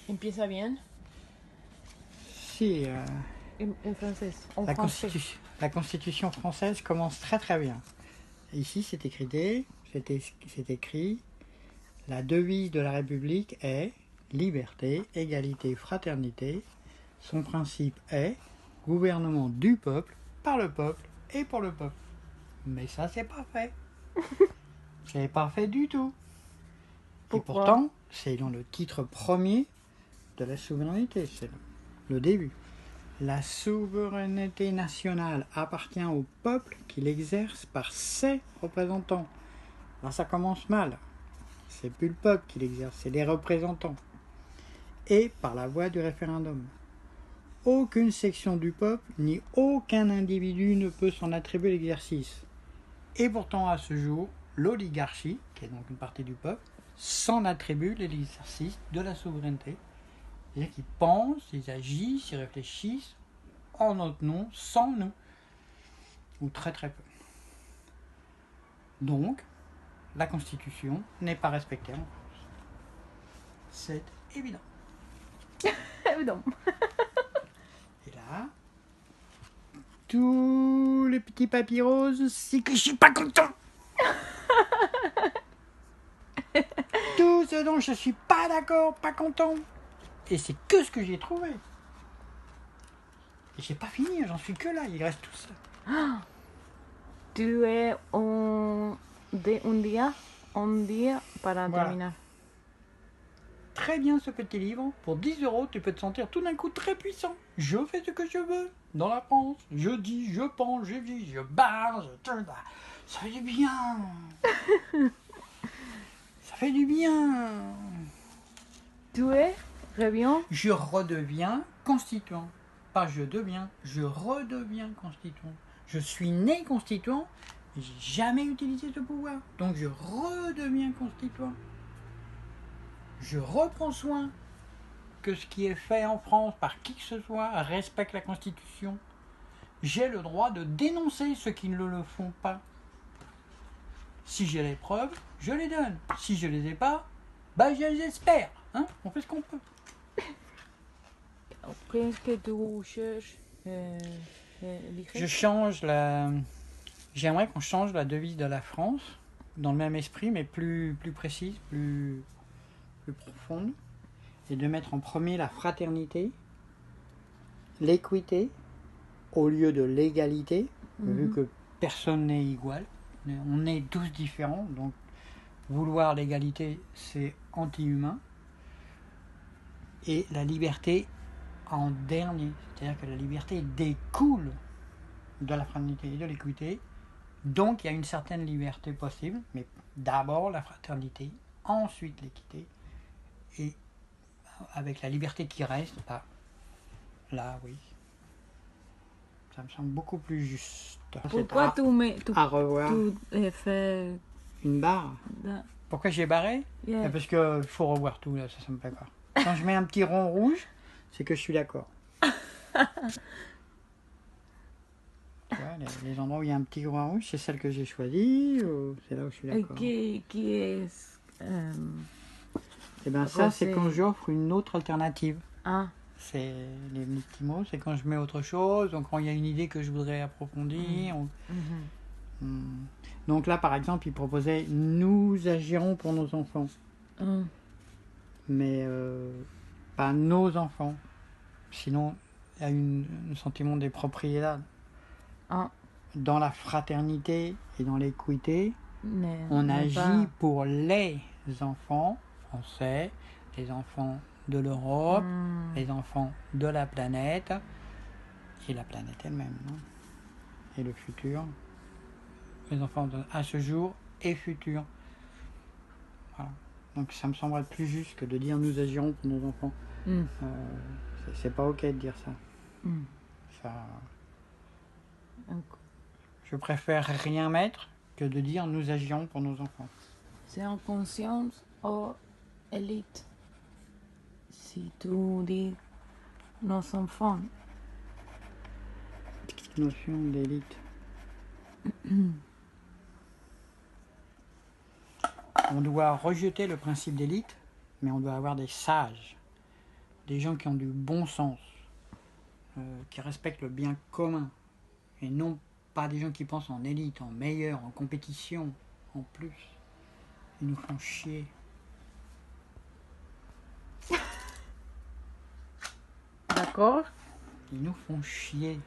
Empieza bien. Si, En francés. En la, français. la Constitution française commence très très bien. Ici, c'est écrit, la devise de la République est liberté, égalité, fraternité. Son principe est gouvernement du peuple, par le peuple et pour le peuple. Mais ça, c'est pas fait. C'est pas fait du tout. Pourquoi? Et pourtant, c'est dans le titre premier de la souveraineté, c'est le début. La souveraineté nationale appartient au peuple qui l'exerce par ses représentants. Alors ça commence mal. C'est plus le peuple qui l'exerce, c'est les représentants. Et par la voie du référendum. Aucune section du peuple, ni aucun individu ne peut s'en attribuer l'exercice. Et pourtant, à ce jour, l'oligarchie, qui est donc une partie du peuple, s'en attribue l'exercice de la souveraineté. C'est-à-dire qu'ils pensent, ils agissent, ils réfléchissent en notre nom, sans nous. Ou très très peu. Donc, la Constitution n'est pas respectée en France. C'est évident. Évident. Et là, tous les petits papys roses, c'est que je suis pas content. Tout ce dont je suis pas d'accord, pas content. Et c'est que ce que j'ai trouvé. Et j'ai pas fini, j'en suis que là, il reste tout ça. Tu es un día para Voilà. terminar. Très bien ce petit livre. Pour 10 €, tu peux te sentir tout d'un coup très puissant. Je fais ce que je veux dans la France. Je dis, je pense, je vis, je barre, ça fait du bien. Ça fait du bien. Tu es reviens. Je redeviens constituant. Pas je deviens, je redeviens constituant. Je suis né constituant et j'ai jamais utilisé ce pouvoir. Donc je redeviens constituant. Je reprends soin que ce qui est fait en France par qui que ce soit respecte la Constitution. J'ai le droit de dénoncer ceux qui ne le font pas. Si j'ai les preuves, je les donne. Si je les ai pas, bah je les espère. Hein, on fait ce qu'on peut. Qu'est-ce que tu cherches Je change la... J'aimerais qu'on change la devise de la France dans le même esprit, mais plus précise, plus profonde. Et de mettre en premier la fraternité, l'équité, au lieu de l'égalité, vu que personne n'est égal. On est tous différents, donc vouloir l'égalité, c'est anti-humain. Et la liberté en dernier, c'est-à-dire que la liberté découle de la fraternité et de l'équité. Donc il y a une certaine liberté possible, mais d'abord la fraternité, ensuite l'équité, et avec la liberté qui reste, bah, là oui, ça me semble beaucoup plus juste. Pourquoi à revoir tu fais une barre? da- Pourquoi j'ai barré? Yeah. Parce qu'il faut revoir tout, là, ça me plaît pas. Quand je mets un petit rond rouge, c'est que je suis d'accord. Tu vois, les endroits où il y a un petit rond rouge, c'est celle que j'ai choisie ou c'est là où je suis Et d'accord? qui est Et bien ça, c'est Rosé. quand j'offre une autre alternative. ah C'est les petits mots, c'est quand je mets autre chose, donc quand il y a une idée que je voudrais approfondir. Donc là, par exemple, il proposait « Nous agirons pour nos enfants ». Mais pas nos enfants. Sinon, il y a un sentiment des propriétaires. Ah. Dans la fraternité et dans l'équité, on n'est agit pas- pour les enfants français, les enfants de l'Europe, les enfants de la planète et la planète elle-même, non? Et le futur. Les enfants à ce jour et futur. Voilà. Donc ça me semble être plus juste que de dire nous agirons pour nos enfants. C'est pas ok de dire ça. Ça. Je préfère rien mettre que de dire nous agirons pour nos enfants. C'est en conscience ou élite. Si tu dis nos enfants, Notion d'élite. On doit rejeter le principe d'élite, mais on doit avoir des sages. des gens qui ont du bon sens, qui respectent le bien commun, et non pas des gens qui pensent en élite, en meilleur, en compétition, en plus. Ils nous font chier. D'accord? Ils nous font chier.